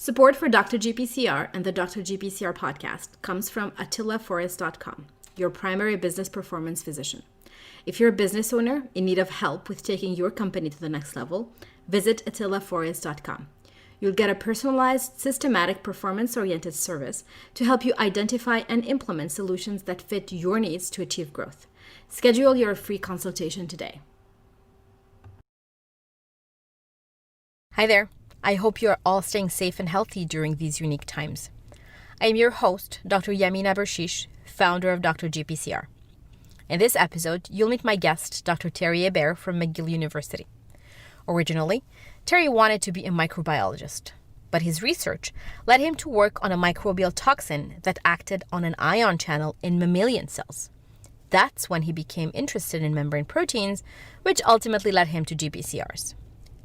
Support for Dr. GPCR and the Dr. GPCR podcast comes from AttilaForest.com, your primary business performance physician. If you're a business owner in need of help with taking your company to the next level, visit AttilaForest.com. You'll get a personalized, systematic, performance-oriented service to help you identify and implement solutions that fit your needs to achieve growth. Schedule your free consultation today. Hi there. I hope you are all staying safe and healthy during these unique times. I am your host, Dr. Yamina Bershish, founder of Dr. GPCR. In this episode, you'll meet my guest, Dr. Terry Hebert from McGill University. Originally, Terry wanted to be a microbiologist, but his research led him to work on a microbial toxin that acted on an ion channel in mammalian cells. That's when he became interested in membrane proteins, which ultimately led him to GPCRs.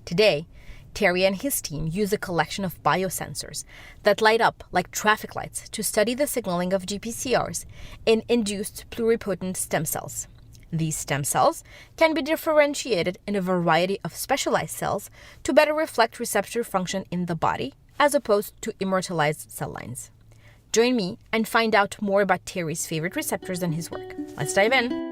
Today, Terry and his team use a collection of biosensors that light up like traffic lights to study the signaling of GPCRs in induced pluripotent stem cells. These stem cells can be differentiated in a variety of specialized cells to better reflect receptor function in the body, as opposed to immortalized cell lines. Join me and find out more about Terry's favorite receptors and his work. Let's dive in.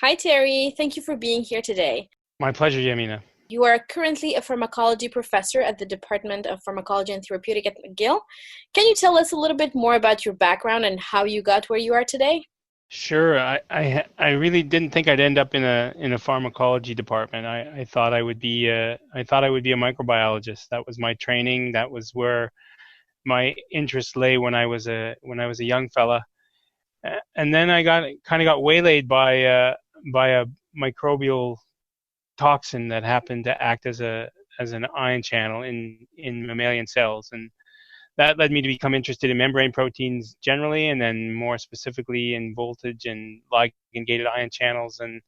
Hi, Terry. Thank you for being here today. My pleasure, Yamina. You are currently a pharmacology professor at the Department of Pharmacology and Therapeutic at McGill. Can you tell us a little bit more about your background and how you got where you are today? Sure. I really didn't think I'd end up in a pharmacology department. I thought I would be a microbiologist. That was my training. That was where my interest lay when I was a young fella. And then I got waylaid by a microbial toxin that happened to act as an ion channel in mammalian cells, and that led me to become interested in membrane proteins generally, and then more specifically in voltage and ligand-gated ion channels, and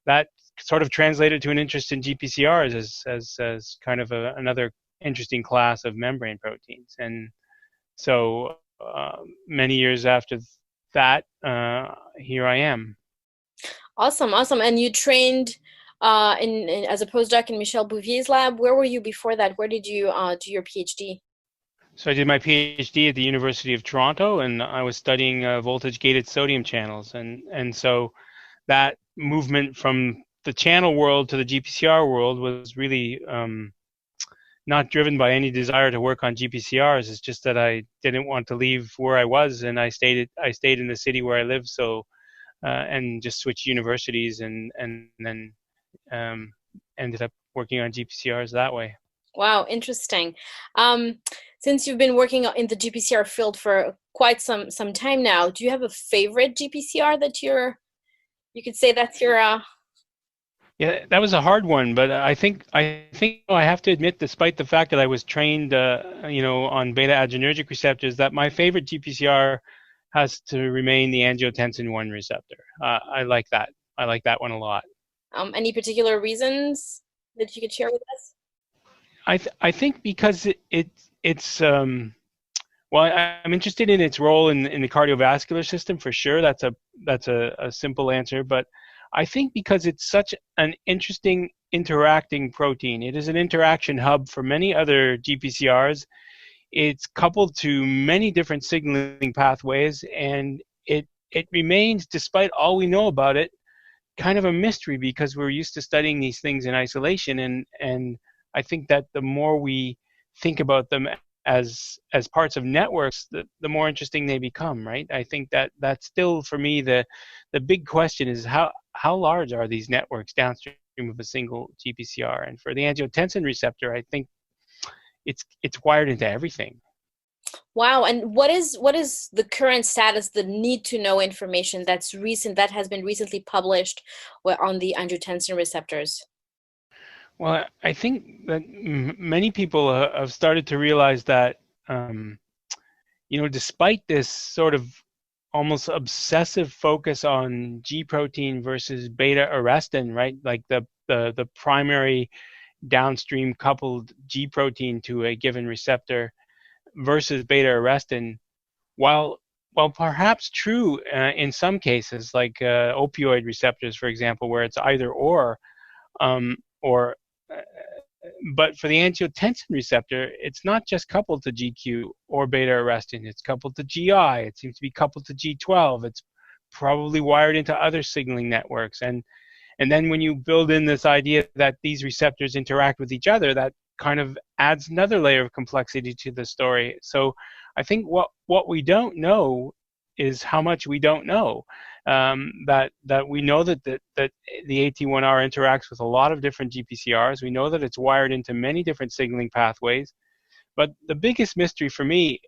that sort of translated to an interest in GPCRs as kind of another interesting class of membrane proteins. And so many years after that, here I am. Awesome. And you trained as a postdoc in Michel Bouvier's lab. Where were you before that? Where did you do your PhD? So I did my PhD at the University of Toronto, and I was studying voltage-gated sodium channels. And so that movement from the channel world to the GPCR world was really not driven by any desire to work on GPCRs. It's just that I didn't want to leave where I was, and I stayed in the city where I live. So and just switched universities, and then ended up working on GPCRs that way. Wow, interesting. Since you've been working in the GPCR field for quite some time now, do you have a favorite GPCR that you could say that's your? Yeah, that was a hard one, but I think I have to admit, despite the fact that I was trained, on beta-adrenergic receptors, that my favorite GPCR has to remain the angiotensin 1 receptor. I like that. I like that one a lot. Any particular reasons that you could share with us? I think because it's I'm interested in its role in the cardiovascular system for sure. That's a simple answer, but I think because it's such an interesting interacting protein. It is an interaction hub for many other GPCRs. It's coupled to many different signaling pathways, and it remains, despite all we know about it, kind of a mystery because we're used to studying these things in isolation, and I think that the more we think about them as parts of networks, the more interesting they become, right? I think that's still, for me, the big question is how large are these networks downstream of a single GPCR? And for the angiotensin receptor, I think it's wired into everything. Wow. And what is the current status, the need to know information that has been recently published on the angiotensin receptors? Well, I think that many people have started to realize that despite this sort of almost obsessive focus on G protein versus beta-arrestin, right? Like the primary downstream coupled G protein to a given receptor versus beta-arrestin, while perhaps true in some cases, like opioid receptors, for example, where it's either or but for the angiotensin receptor, it's not just coupled to GQ or beta-arrestin. It's coupled to GI. It seems to be coupled to G12. It's probably wired into other signaling networks. And then when you build in this idea that these receptors interact with each other, that kind of adds another layer of complexity to the story. So I think what we don't know is how much we don't know. That we know that the AT1R interacts with a lot of different GPCRs. We know that it's wired into many different signaling pathways. But the biggest mystery for me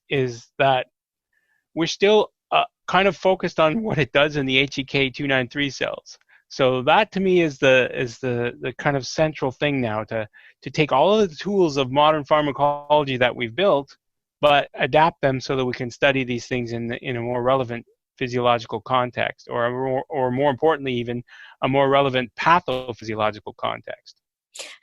is that we're still kind of focused on what it does in the HEK 293 cells. So that to me is the kind of central thing now, to take all of the tools of modern pharmacology that we've built, but adapt them so that we can study these things in a more relevant physiological context, or more importantly, even a more relevant pathophysiological context.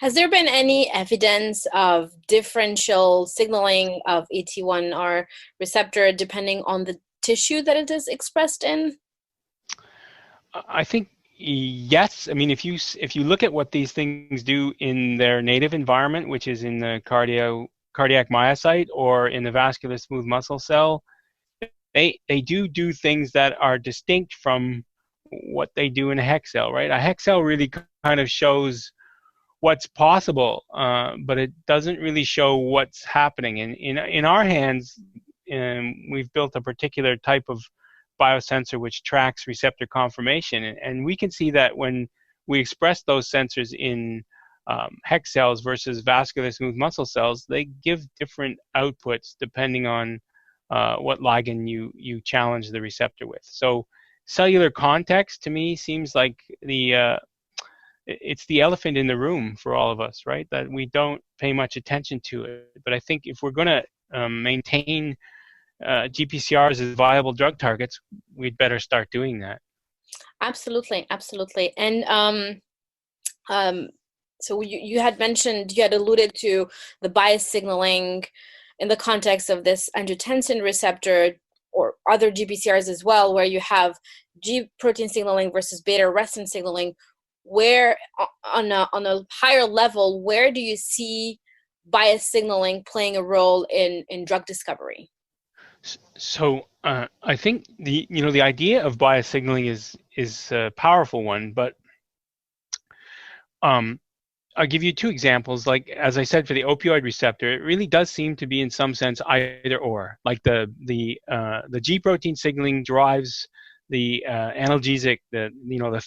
Has there been any evidence of differential signaling of AT1R receptor depending on the tissue that it is expressed in? I think yes. I mean, if you look at what these things do in their native environment, which is in the cardiac myocyte or in the vascular smooth muscle cell, they do things that are distinct from what they do in a HEK cell, right? A HEK cell really kind of shows what's possible, but it doesn't really show what's happening. And in our hands, we've built a particular type of biosensor which tracks receptor conformation, and we can see that when we express those sensors in HEK cells versus vascular smooth muscle cells, they give different outputs depending on what ligand you challenge the receptor with. So cellular context to me seems like it's the elephant in the room for all of us, right? That we don't pay much attention to it. But I think if we're going to maintain GPCRs as viable drug targets, we'd better start doing that. Absolutely. And so you had alluded to the bias signaling in the context of this angiotensin receptor or other GPCRs as well, where you have G protein signaling versus beta-arrestin signaling. Where on a higher level, where do you see bias signaling playing a role in drug discovery? So I think the idea of bias signaling is a powerful one, but I'll give you two examples. Like, as I said, for the opioid receptor, it really does seem to be in some sense either or. Like the G protein signaling drives the analgesic, the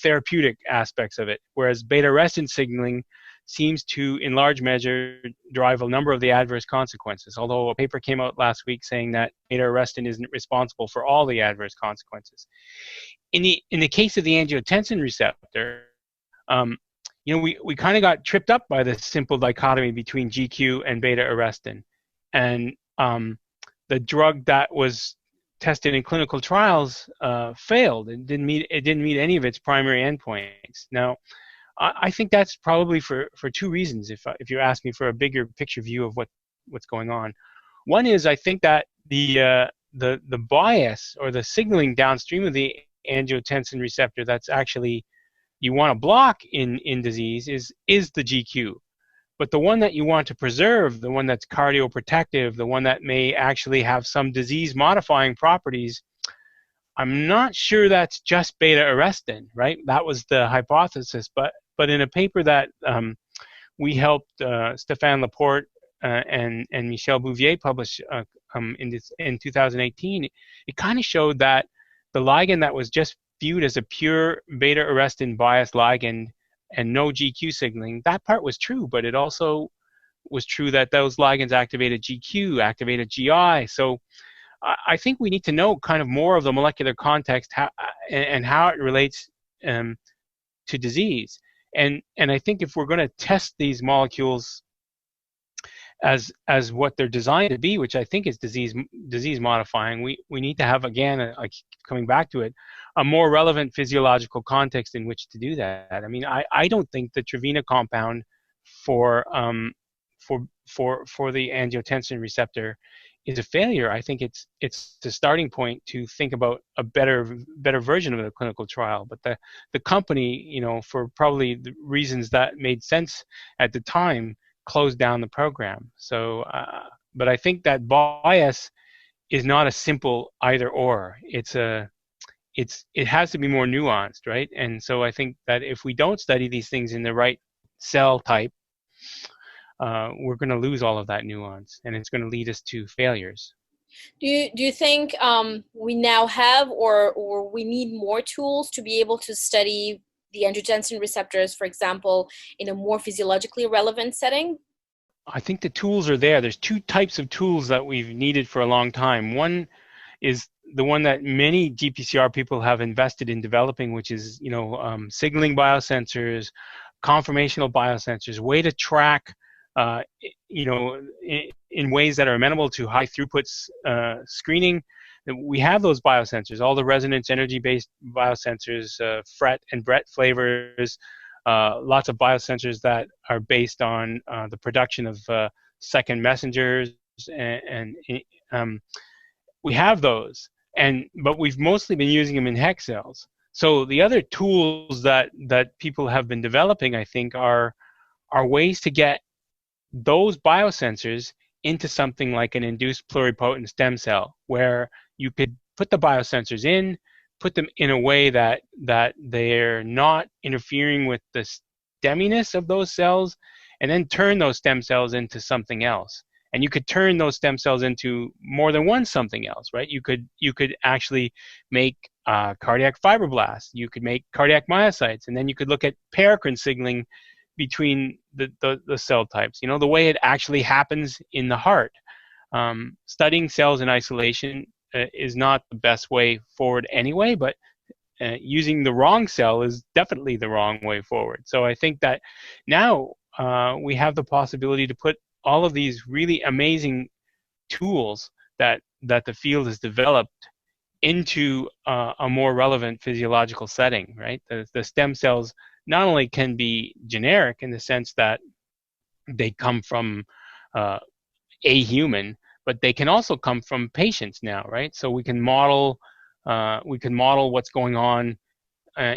therapeutic aspects of it, whereas beta-arrestin signaling seems to, in large measure, drive a number of the adverse consequences. Although a paper came out last week saying that beta-arrestin isn't responsible for all the adverse consequences. In the case of the angiotensin receptor, we kind of got tripped up by the simple dichotomy between GQ and beta-arrestin, and the drug that was tested in clinical trials failed and didn't meet any of its primary endpoints. Now, I think that's probably for two reasons. If you ask me for a bigger picture view of what's going on, one is I think that the bias or the signaling downstream of the angiotensin receptor that's actually you want to block in disease is the GQ. But the one that you want to preserve, the one that's cardioprotective, the one that may actually have some disease-modifying properties, I'm not sure that's just beta-arrestin, right? That was the hypothesis. But in a paper that we helped Stéphane Laporte and Michel Bouvier publish in 2018, it kind of showed that the ligand that was just viewed as a pure beta-arrestin biased ligand and no GQ signaling, that part was true, but it also was true that those ligands activated GQ, activated GI. So I think we need to know kind of more of the molecular context and how it relates to disease. And I think if we're going to test these molecules as what they're designed to be, which I think is disease modifying. We need to have, again, I keep coming back to it, a more relevant physiological context in which to do that. I mean, I don't think the Trevena compound for the angiotensin receptor is a failure. I think it's the starting point to think about a better version of the clinical trial. But the company, for probably the reasons that made sense at the time, closed down the program. So, but I think that bias is not a simple either or. It has to be more nuanced, right? And so I think that if we don't study these things in the right cell type, we're going to lose all of that nuance, and it's going to lead us to failures. Do you think we now have or we need more tools to be able to study the angiotensin receptors, for example, in a more physiologically relevant setting? I think the tools are there. There's two types of tools that we've needed for a long time. One is the one that many GPCR people have invested in developing, which is signaling biosensors, conformational biosensors, way to track in ways that are amenable to high throughput screening. We have those biosensors, all the resonance energy-based biosensors, FRET and BRET flavors, lots of biosensors that are based on the production of second messengers, and we have those, but we've mostly been using them in HEK cells. So the other tools that people have been developing, I think, are ways to get those biosensors into something like an induced pluripotent stem cell, where you could put the biosensors in, put them in a way that they're not interfering with the steminess of those cells, and then turn those stem cells into something else. And you could turn those stem cells into more than one something else, right? You could actually make cardiac fibroblasts. You could make cardiac myocytes, and then you could look at paracrine signaling between the cell types, the way it actually happens in the heart. Studying cells in isolation is not the best way forward anyway, but using the wrong cell is definitely the wrong way forward. So I think that now we have the possibility to put all of these really amazing tools that the field has developed into a more relevant physiological setting, right? The stem cells not only can be generic in the sense that they come from a human, but they can also come from patients now, right? So we can model what's going on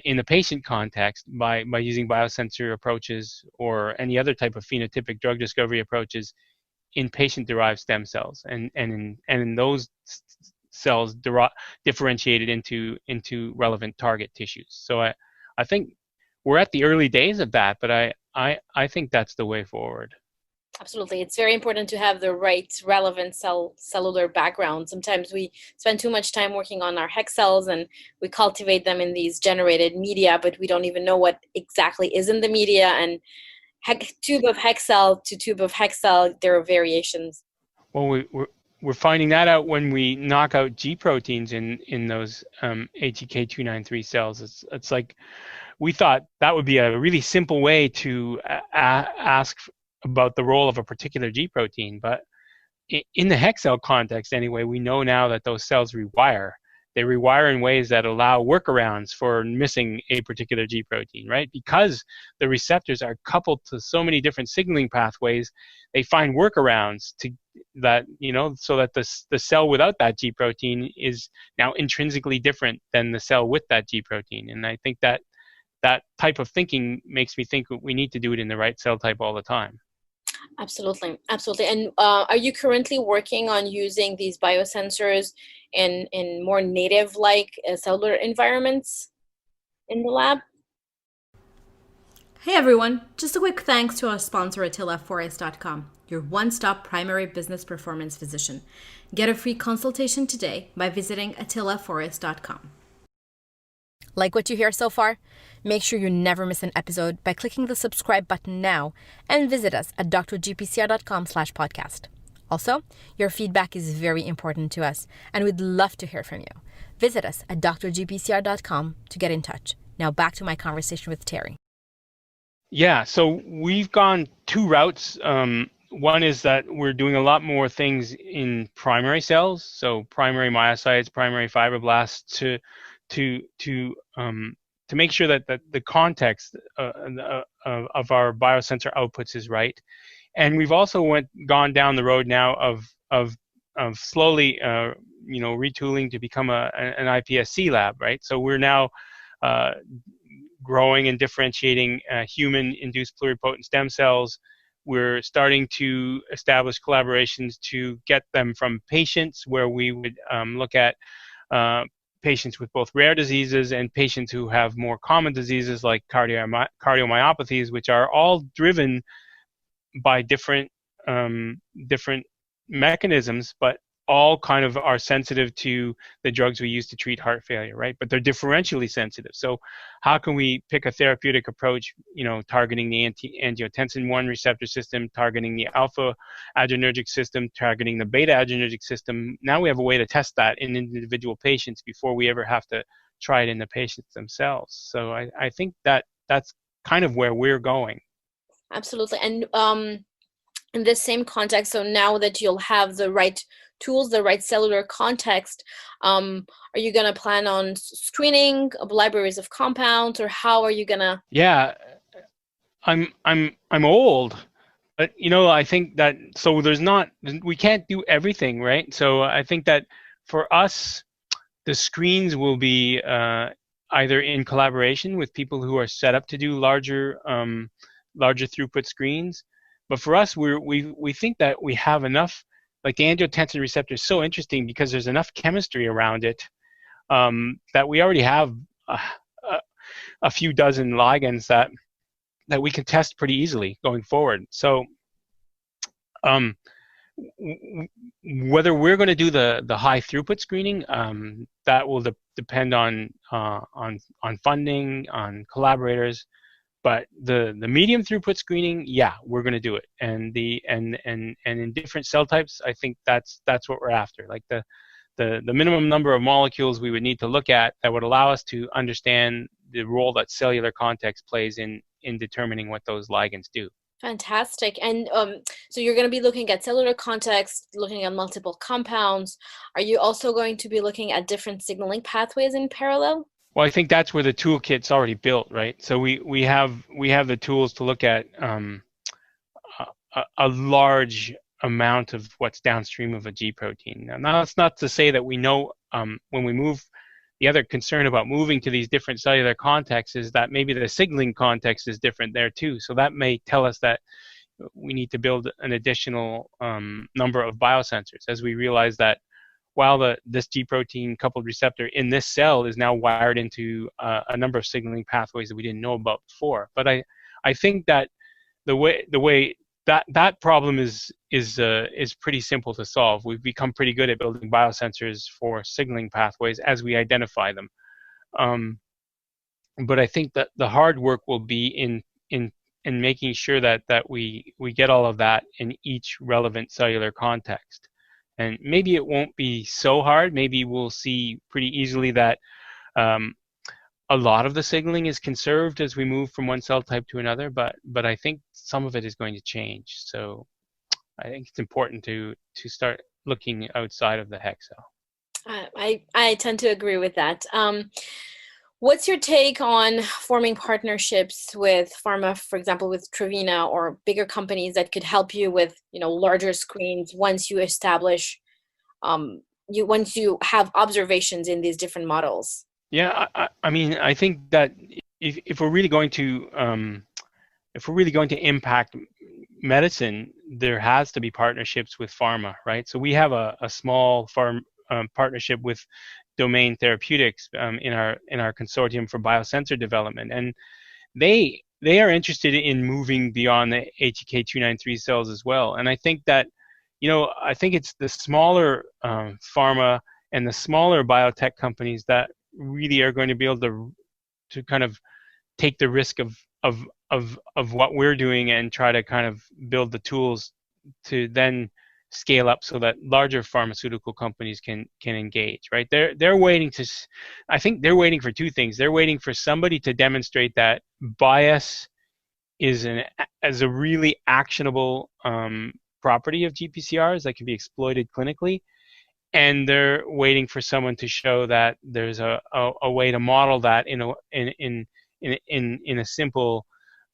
in the patient context by using biosensor approaches or any other type of phenotypic drug discovery approaches in patient-derived stem cells, and in those cells differentiated into relevant target tissues. So I think we're at the early days of that, but I think that's the way forward. Absolutely. It's very important to have the right relevant cellular background. Sometimes we spend too much time working on our HEK cells and we cultivate them in these generated media, but we don't even know what exactly is in the media. And tube of HEK cell to tube of HEK cell, there are variations. Well, we're finding that out when we knock out G proteins in those HEK 293 cells. It's like we thought that would be a really simple way to ask about the role of a particular G protein, but in the HEK cell context anyway, we know now that those cells rewire. They rewire in ways that allow workarounds for missing a particular G protein, right? Because the receptors are coupled to so many different signaling pathways, they find workarounds to that, so that the cell without that G protein is now intrinsically different than the cell with that G protein. And I think that type of thinking makes me think we need to do it in the right cell type all the time. Absolutely. And are you currently working on using these biosensors in more native-like cellular environments in the lab? Hey everyone, just a quick thanks to our sponsor atillaforest.com, your one-stop primary business performance physician. Get a free consultation today by visiting atillaforest.com. Like what you hear so far? Make sure you never miss an episode by clicking the subscribe button now and visit us at drgpcr.com/podcast. Also, your feedback is very important to us and we'd love to hear from you. Visit us at drgpcr.com to get in touch. Now back to my conversation with Terry. Yeah, so we've gone two routes one is that we're doing a lot more things in primary cells, so primary myocytes, primary fibroblasts, to make sure that the context of our biosensor outputs is right. And we've also gone down the road now of slowly retooling to become an iPSC lab, right? So we're now growing and differentiating human-induced pluripotent stem cells. We're starting to establish collaborations to get them from patients, where we would look at patients with both rare diseases and patients who have more common diseases like cardiomyopathies, which are all driven by different mechanisms, but all kind of are sensitive to the drugs we use to treat heart failure, right? But they're differentially sensitive. So how can we pick a therapeutic approach, targeting the angiotensin 1 receptor system, targeting the alpha adrenergic system, targeting the beta adrenergic system? Now we have a way to test that in individual patients before we ever have to try it in the patients themselves. So I think that's kind of where we're going. Absolutely. And in this same context, so now that you'll have the right tools, the right cellular context, are you going to plan on screening libraries of compounds, or how are you going to? Yeah, I'm old, but I think that, so we can't do everything, right? So I think that for us, the screens will be either in collaboration with people who are set up to do larger throughput screens. But for us, we think that we have enough, like the angiotensin receptor is so interesting because there's enough chemistry around it that we already have a few dozen ligands that we can test pretty easily going forward. So whether we're going to do the high throughput screening, that will depend on funding, on collaborators. But the medium throughput screening, yeah, we're going to do it. And in different cell types, I think that's what we're after. Like the minimum number of molecules we would need to look at that would allow us to understand the role that cellular context plays in determining what those ligands do. Fantastic. And so you're going to be looking at cellular context, looking at multiple compounds. Are you also going to be looking at different signaling pathways in parallel? Well, I think that's where the toolkit's already built, right? So we have the tools to look at a large amount of what's downstream of a G protein. Now that's not to say that we know when we move. The other concern about moving to these different cellular contexts is that maybe the signaling context is different there too. So that may tell us that we need to build an additional number of biosensors, as we realize that while this G protein coupled receptor in this cell is now wired into a number of signaling pathways that we didn't know about before. But I think that the way that problem is pretty simple to solve. We've become pretty good at building biosensors for signaling pathways as we identify them. But I think that the hard work will be in making sure that we get all of that in each relevant cellular context. And maybe it won't be so hard. Maybe we'll see pretty easily that a lot of the signaling is conserved as we move from one cell type to another, but I think some of it is going to change. So I think it's important to start looking outside of the HEK cell. I tend to agree with that. What's your take on forming partnerships with pharma, for example, with Trevena or bigger companies that could help you with, larger screens once you establish, once you have observations in these different models? Yeah, I mean, I think that if we're really going to impact medicine, there has to be partnerships with pharma, right? So we have a small partnership with Domain Therapeutics in our consortium for biosensor development, and they are interested in moving beyond the HEK 293 cells as well. And I think that I think it's the smaller pharma and the smaller biotech companies that really are going to be able to kind of take the risk of what we're doing and try to kind of build the tools to then scale up so that larger pharmaceutical companies can engage, right? They're waiting I think they're waiting for two things. They're waiting for somebody to demonstrate that bias is a really actionable property of GPCRs that can be exploited clinically, and they're waiting for someone to show that there's a way to model that in a simple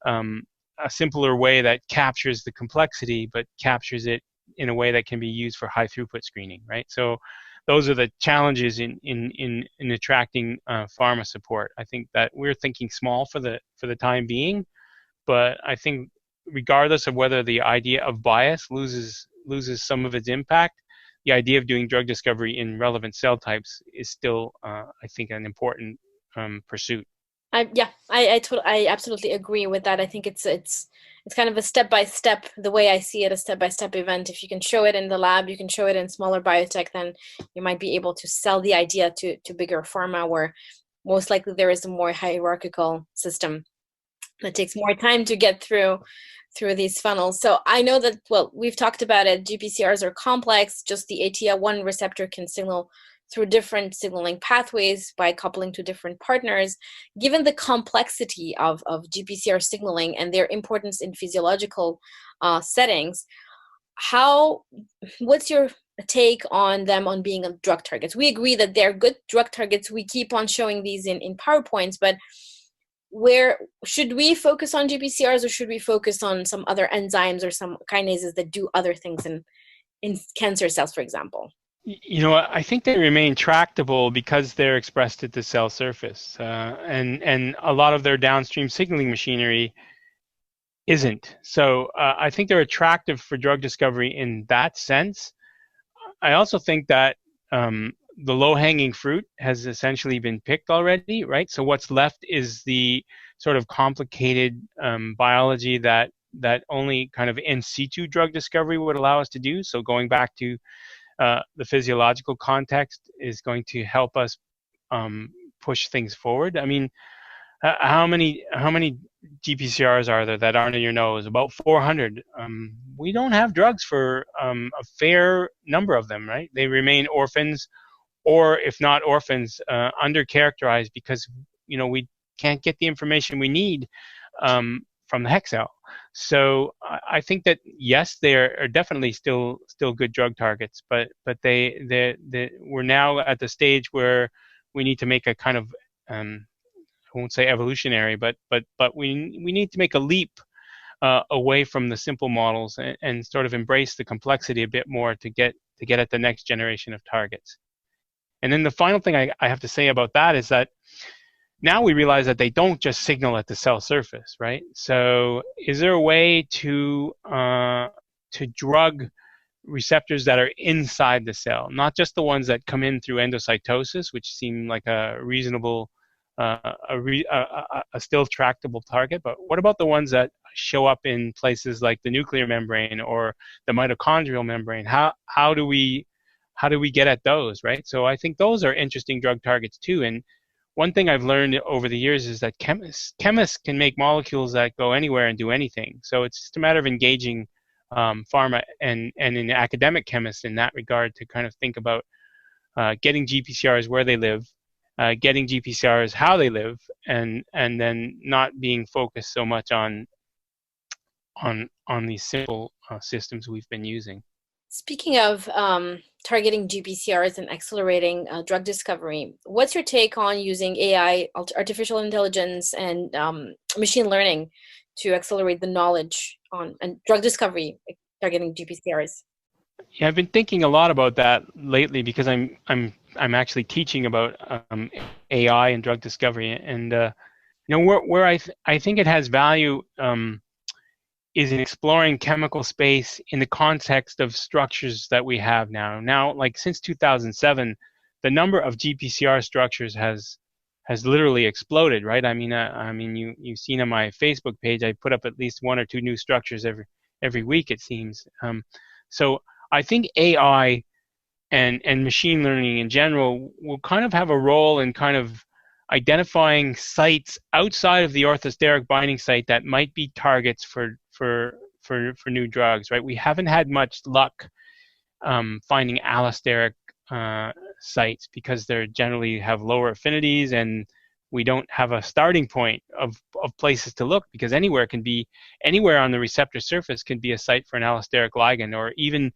a simpler way that captures the complexity, but captures it in a way that can be used for high throughput screening, right? So those are the challenges in attracting pharma support. I think that we're thinking small for the time being, but I think regardless of whether the idea of bias loses some of its impact, the idea of doing drug discovery in relevant cell types is still, I think, an important pursuit. I absolutely agree with that. I think it's kind of a step-by-step, the way I see it, a step-by-step event. If you can show it in the lab, you can show it in smaller biotech, then you might be able to sell the idea to bigger pharma, where most likely there is a more hierarchical system that takes more time to get through these funnels. So I know that, well, we've talked about it, GPCRs are complex. Just the ATL1 receptor can signal through different signaling pathways by coupling to different partners. Given the complexity of GPCR signaling and their importance in physiological settings, what's your take on them on being drug targets? We agree that they're good drug targets. We keep on showing these in PowerPoints, but where should we focus on GPCRs, or should we focus on some other enzymes or some kinases that do other things in cancer cells, for example? You know, I think they remain tractable because they're expressed at the cell surface, and a lot of their downstream signaling machinery isn't. So I think they're attractive for drug discovery in that sense. I also think that the low-hanging fruit has essentially been picked already, right? So what's left is the sort of complicated biology that only kind of in situ drug discovery would allow us to do. So going back to the physiological context is going to help us push things forward. I mean, how many GPCRs are there that aren't in your nose? About 400. We don't have drugs for a fair number of them, right? They remain orphans, or if not orphans, undercharacterized because we can't get the information we need from the HEK cell. So I think that yes, they are definitely still good drug targets, but we're now at the stage where we need to make a kind of I won't say evolutionary, but we need to make a leap away from the simple models and sort of embrace the complexity a bit more to get at the next generation of targets. And then the final thing I have to say about that is that now we realize that they don't just signal at the cell surface, right? So is there a way to drug receptors that are inside the cell, not just the ones that come in through endocytosis, which seem like a reasonable, a still tractable target, but what about the ones that show up in places like the nuclear membrane or the mitochondrial membrane? How do we get at those, right? So I think those are interesting drug targets too. And one thing I've learned over the years is that chemists can make molecules that go anywhere and do anything. So it's just a matter of engaging pharma and in academic chemists in that regard to kind of think about getting GPCRs where they live, getting GPCRs how they live, and then not being focused so much on these simple systems we've been using. Speaking of targeting GPCRs and accelerating drug discovery, what's your take on using AI, artificial intelligence, and machine learning to accelerate the knowledge on and drug discovery targeting GPCRs? Yeah, I've been thinking a lot about that lately because I'm actually teaching about AI and drug discovery, and where I think it has value is in exploring chemical space in the context of structures that we have now. Now, like since 2007, the number of GPCR structures has literally exploded, right? I mean, you've seen on my Facebook page, I put up at least 1 or 2 new structures every week, it seems. So I think AI and machine learning in general will kind of have a role in kind of identifying sites outside of the orthosteric binding site that might be targets for new drugs, right? We haven't had much luck finding allosteric sites because they generally have lower affinities and we don't have a starting point of places to look, because anywhere on the receptor surface can be a site for an allosteric ligand, or even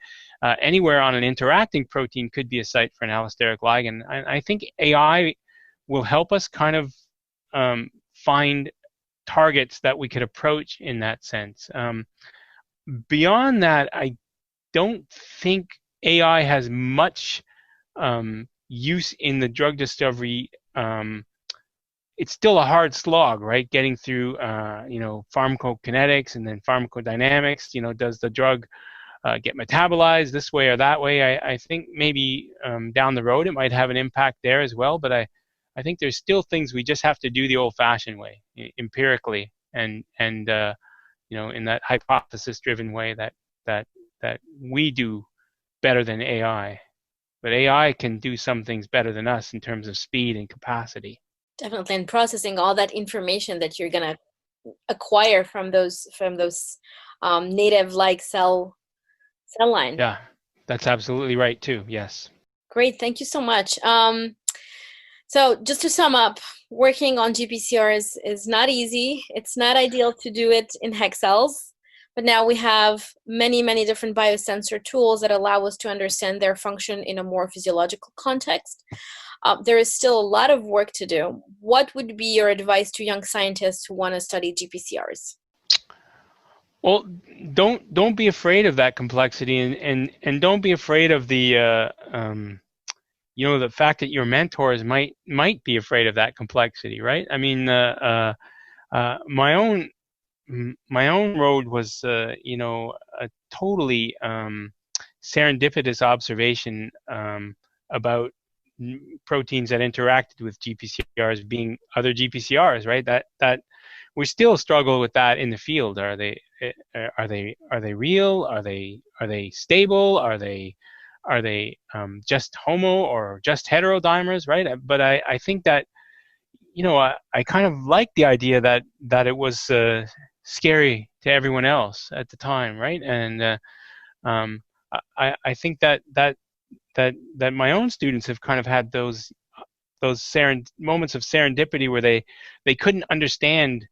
anywhere on an interacting protein could be a site for an allosteric ligand. I think AI will help us kind of find targets that we could approach in that sense. Beyond that, I don't think AI has much use in the drug discovery. It's still a hard slog, right? Getting through, pharmacokinetics and then pharmacodynamics. Does the drug get metabolized this way or that way? I think maybe down the road it might have an impact there as well. But I think there's still things we just have to do the old-fashioned way, empirically, and in that hypothesis-driven way that we do better than AI. But AI can do some things better than us in terms of speed and capacity. Definitely, and processing all that information that you're gonna acquire from those native like cell line. Yeah, that's absolutely right too. Yes. Great, thank you so much. So just to sum up, working on GPCRs is not easy. It's not ideal to do it in HEK cells, but now we have many, many different biosensor tools that allow us to understand their function in a more physiological context. There is still a lot of work to do. What would be your advice to young scientists who want to study GPCRs? Well, don't be afraid of that complexity, and don't be afraid of the the fact that your mentors might be afraid of that complexity, right? I mean, my own road was a totally serendipitous observation about proteins that interacted with GPCRs being other GPCRs, right? That we still struggle with that in the field. Are they real? Are they stable? Are they just homo or just heterodimers, right? But I think that I kind of like the idea that it was scary to everyone else at the time, right? And I think that my own students have kind of had those moments of serendipity where they couldn't understand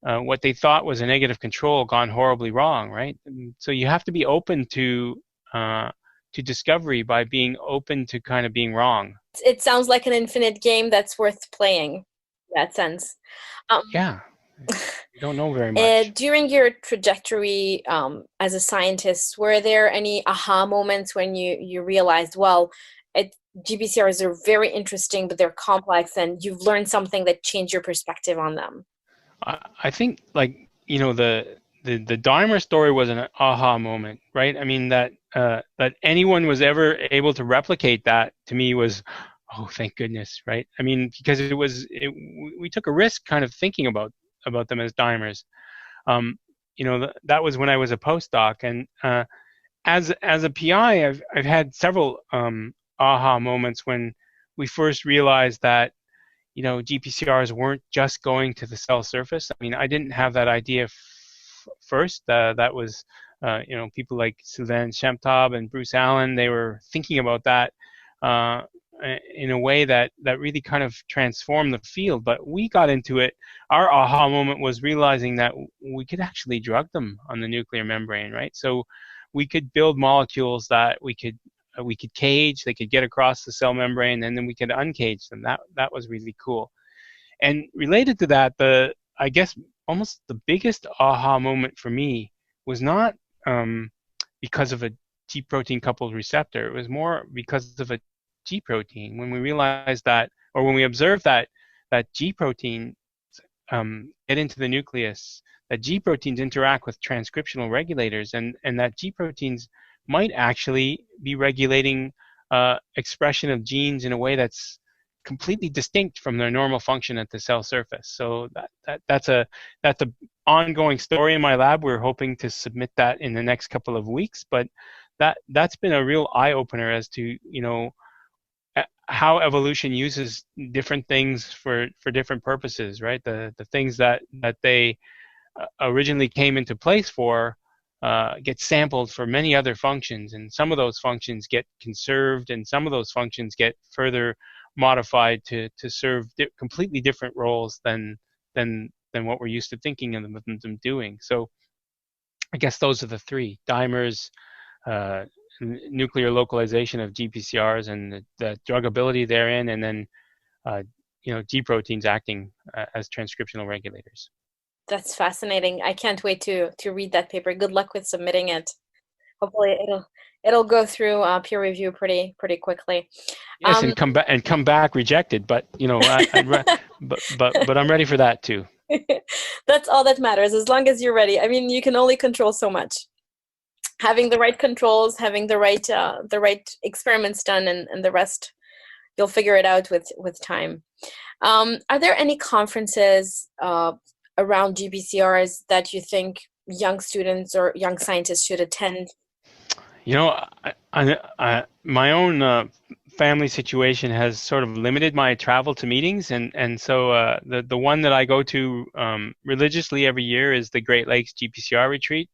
what they thought was a negative control gone horribly wrong, right? And so you have to be open to discovery by being open to kind of being wrong. It sounds like an infinite game that's worth playing in that sense. Yeah, you don't know very much. During your trajectory as a scientist, were there any aha moments when you realized, well, GPCRs are very interesting, but they're complex, and you've learned something that changed your perspective on them? I think, the dimer story was an aha moment, right? I mean, that anyone was ever able to replicate that, to me, was, oh, thank goodness, right? I mean, because we took a risk kind of thinking about them as dimers. That was when I was a postdoc, and as a PI, I've had several aha moments when we first realized that GPCRs weren't just going to the cell surface. I mean, I didn't have that idea first. That was people like Sylvain Shemtab and Bruce Allen. They were thinking about that in a way that really kind of transformed the field. But we got into it. Our aha moment was realizing that we could actually drug them on the nuclear membrane, right? So we could build molecules that we could cage. They could get across the cell membrane, and then we could uncage them. That was really cool. And related to that, I guess almost the biggest aha moment for me was not because of a G protein coupled receptor. It was more because of a G protein. When we realized that, or when we observed that G protein get into the nucleus, that G proteins interact with transcriptional regulators, and that G proteins might actually be regulating expression of genes in a way that's completely distinct from their normal function at the cell surface. So that's a ongoing story in my lab. We're hoping to submit that in the next couple of weeks, but that's been a real eye opener as to how evolution uses different things for different purposes, right? The things that they originally came into place for get sampled for many other functions, and some of those functions get conserved, and some of those functions get further modified to serve completely different roles than what we're used to thinking of them doing. So I guess those are the three: dimers, nuclear localization of GPCRs and the druggability therein, and then G proteins acting as transcriptional regulators. That's fascinating. I can't wait to read that paper. Good luck with submitting it. Hopefully it'll go through peer review pretty quickly. Yes, and come back rejected, but but I'm ready for that too. That's all that matters, as long as you're ready. I mean, you can only control so much. Having the right controls, having the right experiments done, and the rest, you'll figure it out with time. Are there any conferences around GPCRs that you think young students or young scientists should attend? My own family situation has sort of limited my travel to meetings, and so the one that I go to religiously every year is the Great Lakes GPCR retreat.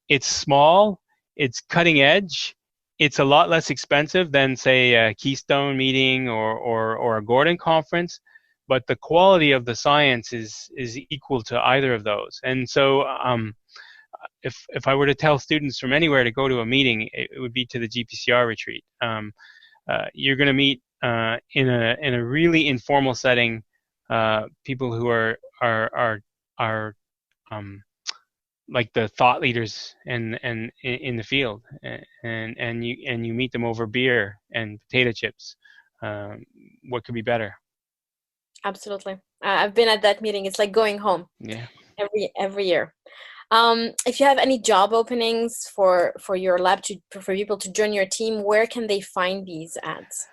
It's small, it's cutting edge, it's a lot less expensive than, say, a Keystone meeting or a Gordon conference, but the quality of the science is equal to either of those. And so if I were to tell students from anywhere to go to a meeting, it would be to the GPCR retreat. You're going to meet in a really informal setting people who are like the thought leaders and in the field, and you meet them over beer and potato chips. What could be better? Absolutely. I've been at that meeting. It's like going home. Yeah. Every year. If you have any job openings for your lab for people to join your team, where can they find these ads?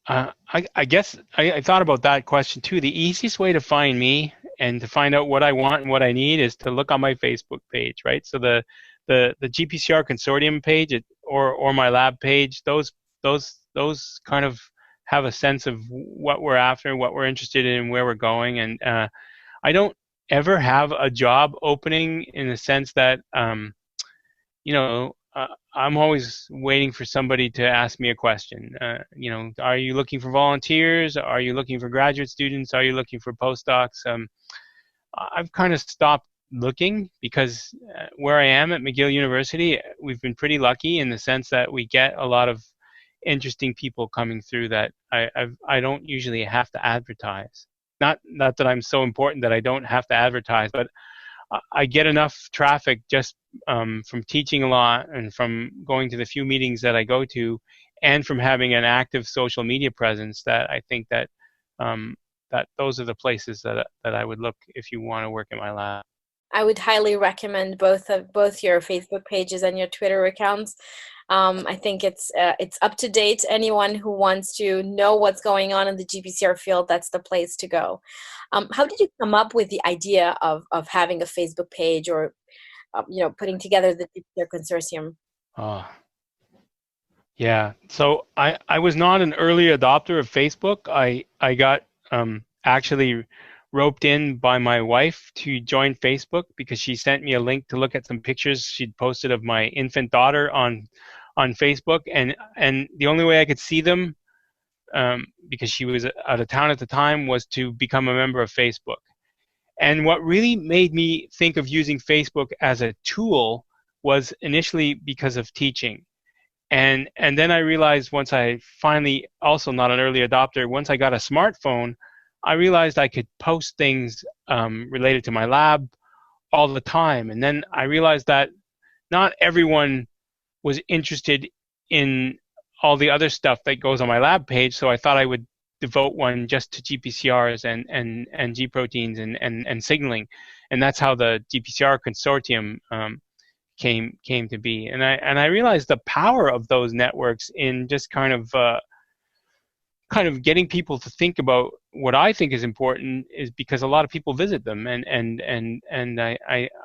I guess I thought about that question too. The easiest way to find me and to find out what I want and what I need is to look on my Facebook page, right? So the GPCR consortium page or my lab page, those kind of have a sense of what we're after, what we're interested in, where we're going. And I don't ever have a job opening in the sense that I'm always waiting for somebody to ask me a question. Are you looking for volunteers? Are you looking for graduate students? Are you looking for postdocs? I've kind of stopped looking because where I am at McGill University, we've been pretty lucky in the sense that we get a lot of interesting people coming through that I don't usually have to advertise. Not that I'm so important that I don't have to advertise, but I get enough traffic just from teaching a lot and from going to the few meetings that I go to, and from having an active social media presence that I think that that those are the places that I would look if you want to work in my lab. I would highly recommend both your Facebook pages and your Twitter accounts. I think it's up to date. Anyone who wants to know what's going on in the GPCR field, that's the place to go. How did you come up with the idea of having a Facebook page or putting together the GPCR consortium? Yeah. So I was not an early adopter of Facebook. I got actually roped in by my wife to join Facebook because she sent me a link to look at some pictures she'd posted of my infant daughter on Facebook, and the only way I could see them because she was out of town at the time was to become a member of Facebook. And what really made me think of using Facebook as a tool was initially because of teaching. And then I realized once I finally, also not an early adopter, once I got a smartphone, I realized I could post things related to my lab all the time. And then I realized that not everyone was interested in all the other stuff that goes on my lab page, so I thought I would devote one just to GPCRs and G proteins and signaling. And that's how the GPCR consortium came to be. And I realized the power of those networks in just kind of getting people to think about what I think is important, is because a lot of people visit them, and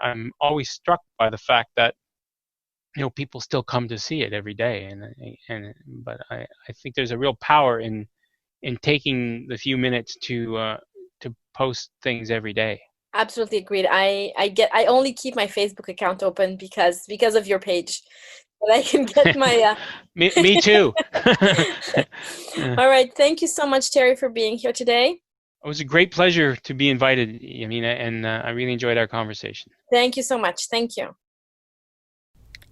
I'm always struck by the fact that people still come to see it every day, but I think there's a real power in taking the few minutes to post things every day. Absolutely agreed. I only keep my Facebook account open because of your page. that I can get my. Me too. All right. Thank you so much, Terry, for being here today. It was a great pleasure to be invited, Yamina, and I really enjoyed our conversation. Thank you so much. Thank you.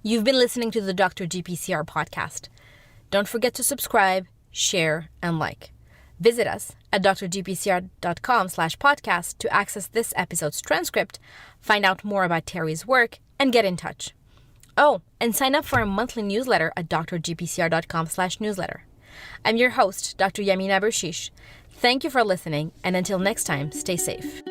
You've been listening to the Dr. GPCR podcast. Don't forget to subscribe, share, and like. Visit us at drgpcr.com/podcast to access this episode's transcript, find out more about Terry's work, and get in touch. Oh, and sign up for our monthly newsletter at drgpcr.com/newsletter. I'm your host, Dr. Yamina Bershish. Thank you for listening, and until next time, stay safe.